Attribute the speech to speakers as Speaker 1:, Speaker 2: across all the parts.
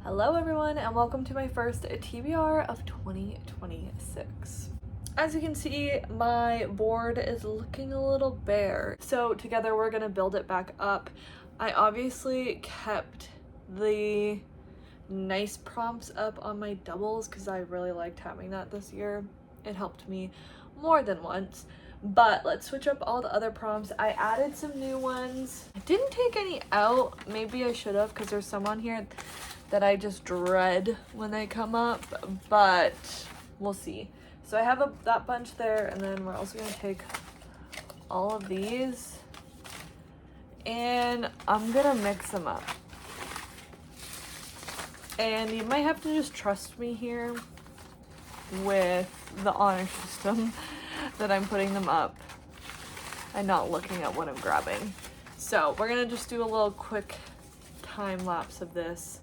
Speaker 1: Hello everyone and welcome to my first TBR of 2026. As you can see, my board is looking a little bare. So together we're gonna build it back up. I obviously kept the nice prompts up on my doubles because I really liked having that this year. It helped me more than once. But let's switch up all the other prompts. I added some new ones. I didn't take any out. Maybe I should have because there's some on here that I just dread when they come up, but we'll see. So I have that bunch there, and then we're also gonna take all of these and I'm gonna mix them up. And you might have to just trust me here with the honor system that I'm putting them up and not looking at what I'm grabbing. So we're gonna just do a little quick time lapse of this.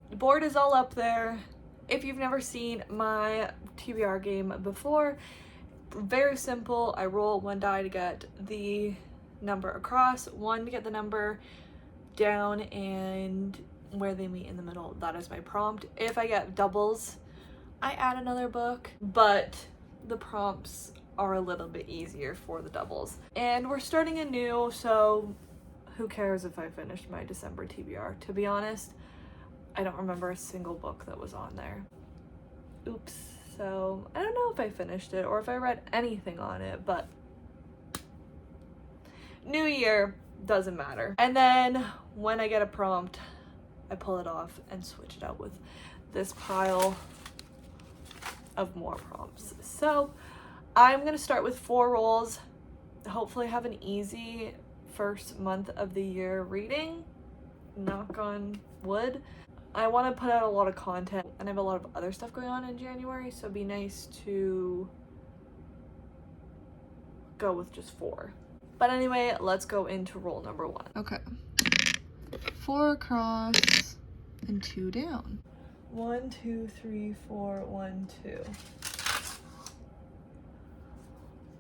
Speaker 1: The board is all up there. If you've never seen my TBR game before, very simple. I roll one die to get the number across, one to get the number down, and where they meet in the middle. That is my prompt. If I get doubles, I add another book, but the prompts are a little bit easier for the doubles. And we're starting anew, so who cares if I finished my December TBR? To be honest, I don't remember a single book that was on there. Oops. So I don't know if I finished it or if I read anything on it, but new year, doesn't matter. And then when I get a prompt, I pull it off and switch it out with this pile of more prompts. So I'm gonna start with 4 rolls. Hopefully have an easy first month of the year reading. Knock on wood. I want to put out a lot of content and I have a lot of other stuff going on in January, so it'd be nice to go with just 4. But anyway, let's go into roll number 1. Okay. 4 across and 2 down. 1, 2, 3, 4, 1, 2.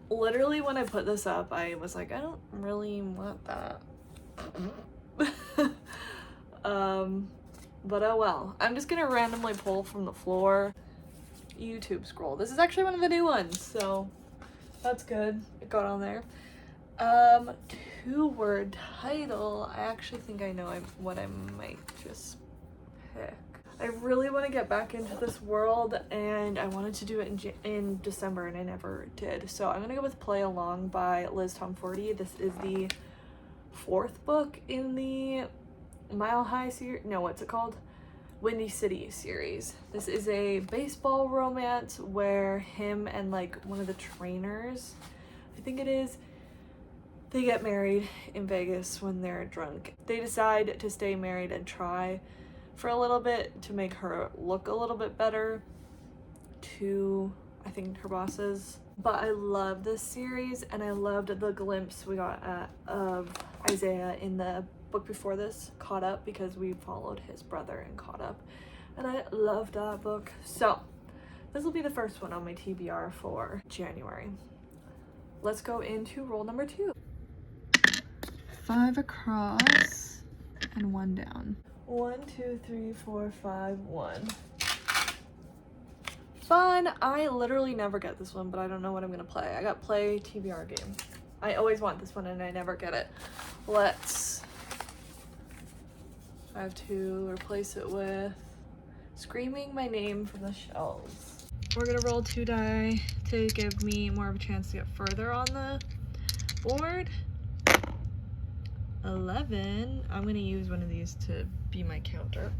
Speaker 1: Literally when I put this up, I was like, I don't really want that. But oh well. I'm just gonna randomly pull from the floor. YouTube scroll. This is actually one of the new ones, so that's good. It got on there. 2-word title. I actually think I know what I might just pick. I really want to get back into this world, and I wanted to do it in December, and I never did. So I'm gonna go with Play Along by Liz Tomforty. This is the 4th book in the Mile High series. No, what's it called? Windy City series. This is a baseball romance where him and like one of the trainers, I think it is, they get married in Vegas when they're drunk. They decide to stay married and try for a little bit to make her look a little bit better to, I think, her bosses. But I love this series, and I loved the glimpse we got of Isaiah in the book before this, Caught Up, because we followed his brother in Caught Up, and I loved that book. So this will be the first one on my TBR for January. Let's go into roll number 2. 5 across and 1 down. 1, 2, 3, 4, 5, 1. Fun. I literally never get this one, but I don't know what I'm gonna play. I got Play TBR game. I always want this one and I never get it. I have to replace it with Screaming My Name from the Shelves. We're gonna roll 2 die to give me more of a chance to get further on the board. 11. I'm gonna use one of these to be my counter.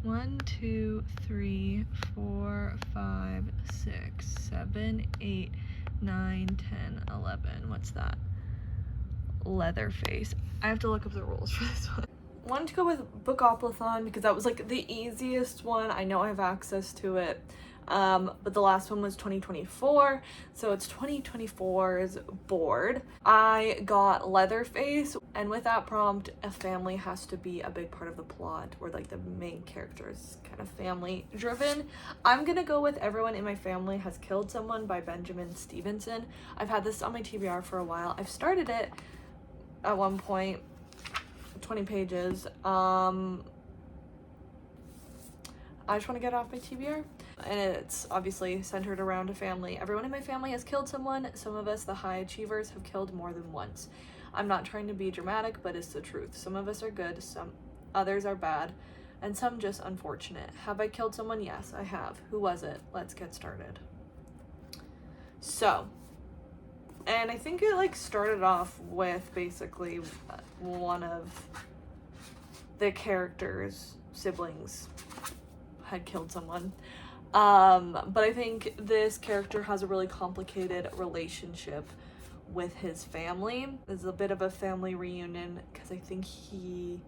Speaker 1: 1, 2, 3, 4, 5, 6, 7, 8, 9, 10, 11. What's that? Leatherface. I have to look up the rules for this one. I wanted to go with Bookoplathon because that was like the easiest one. I know I have access to it. But the last one was 2024, so it's 2024's Bored. I got Leatherface, and with that prompt, a family has to be a big part of the plot, or like the main character is kind of family driven. I'm gonna go with Everyone in My Family Has Killed Someone by Benjamin Stevenson. I've had this on my TBR for a while. I've started it at one point, 20 pages. I just want to get off my TBR. And it's obviously centered around a family. Everyone in my family has killed someone. Some of us, the high achievers, have killed more than once. I'm not trying to be dramatic, but it's the truth. Some of us are good, some others are bad, and some just unfortunate. Have I killed someone? Yes, I have. Who was it? Let's get started. So, and I think it like started off with basically one of the characters' siblings had killed someone. But I think this character has a really complicated relationship with his family. There's a bit of a family reunion because I think he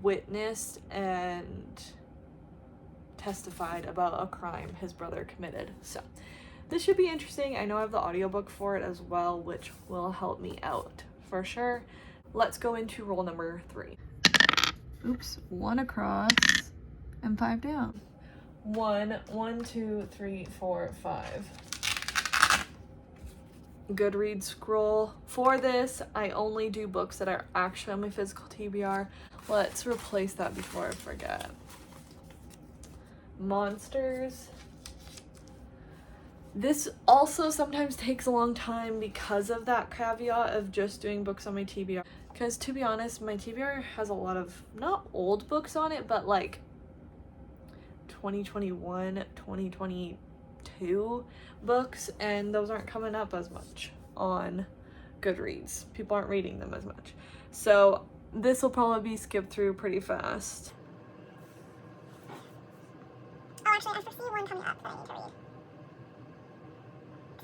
Speaker 1: witnessed and testified about a crime his brother committed. So this should be interesting. I know I have the audiobook for it as well, which will help me out for sure. Let's go into roll number 3. Oops, 1 across and 5 down. 1, 2, 3, 4, 5. Goodreads scroll. For this, I only do books that are actually on my physical TBR. Let's replace that before I forget. Monsters. This also sometimes takes a long time because of that caveat of just doing books on my TBR. Because to be honest, my TBR has a lot of, not old books on it, but like 2021, 2022 books, and those aren't coming up as much on Goodreads. People aren't reading them as much. So this will probably be skipped through pretty fast.
Speaker 2: Oh, actually, I foresee one coming up that I need to read.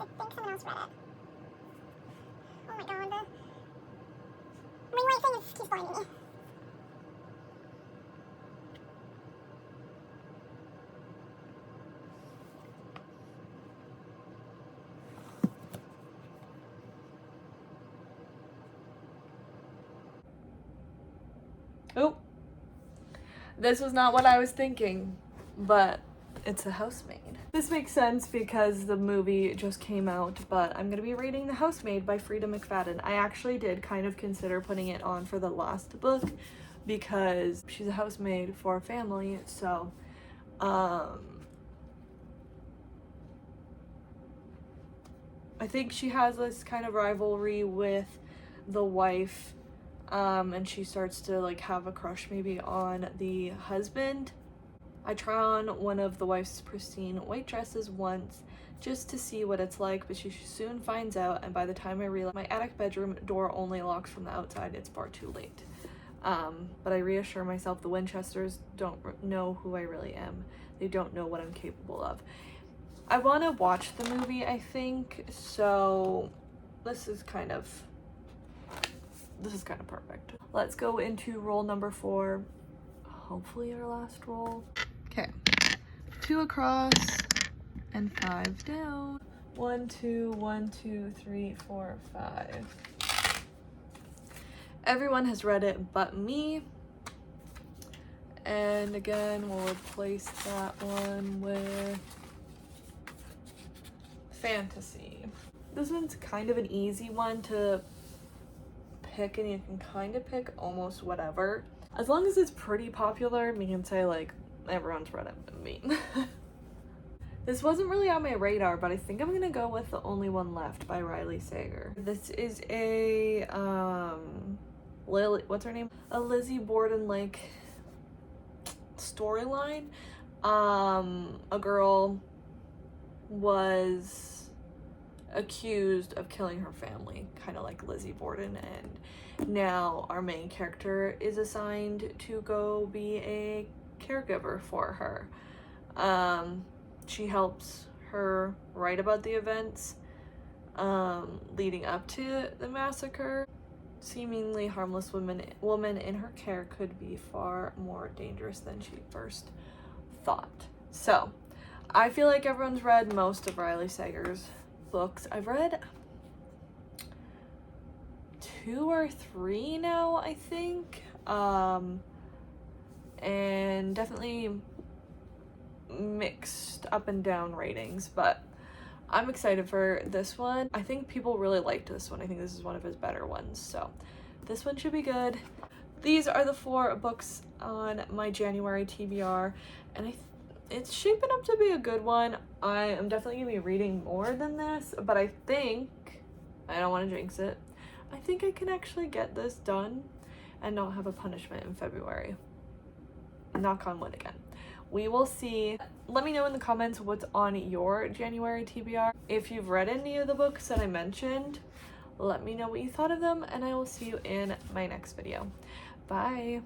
Speaker 2: I think someone else read it. Oh my god. The ring light thing keeps blinding me.
Speaker 1: Oh, this was not what I was thinking, but it's a Housemaid. This makes sense because the movie just came out, but I'm gonna be reading The Housemaid by Frida McFadden. I actually did kind of consider putting it on for the last book because she's a housemaid for a family, so I think she has this kind of rivalry with the wife, and she starts to like have a crush maybe on the husband. I try on one of the wife's pristine white dresses once just to see what it's like, but she soon finds out, and by the time I realize my attic bedroom door only locks from the outside, it's far too late. But I reassure myself the Winchesters don't know who I really am. They don't know what I'm capable of. I want to watch the movie, I think, so this is kind of perfect. Let's go into roll number 4. Hopefully our last roll. Okay, 2 across and 5 down. 1, 2, 1, 2, 3, 4, 5. Everyone has read it but me. And again, we'll replace that one with fantasy. This one's kind of an easy one to pick, and you can kind of pick almost whatever. As long as it's pretty popular, me can say like everyone's read it but me. This wasn't really on my radar, but I think I'm gonna go with The Only One Left by Riley Sager. This is a what's her name? A Lizzie Borden like storyline. A girl was accused of killing her family, kind of like Lizzie Borden, and now our main character is assigned to go be a caregiver for her. She helps her write about the events leading up to the massacre. Seemingly harmless woman in her care could be far more dangerous than she first thought. So I feel like everyone's read most of Riley Sager's books. I've read 2 or 3 now, I think. And definitely mixed up and down ratings, but I'm excited for this one. I think people really liked this one. I think this is one of his better ones, so this one should be good. These are the 4 books on my January TBR, and it's shaping up to be a good one. I am definitely gonna be reading more than this, but I think, I don't want to jinx it, I think I can actually get this done and not have a punishment in February. Knock on wood again. We will see. Let me know in the comments what's on your January TBR. If you've read any of the books that I mentioned, let me know what you thought of them, and I will see you in my next video. Bye.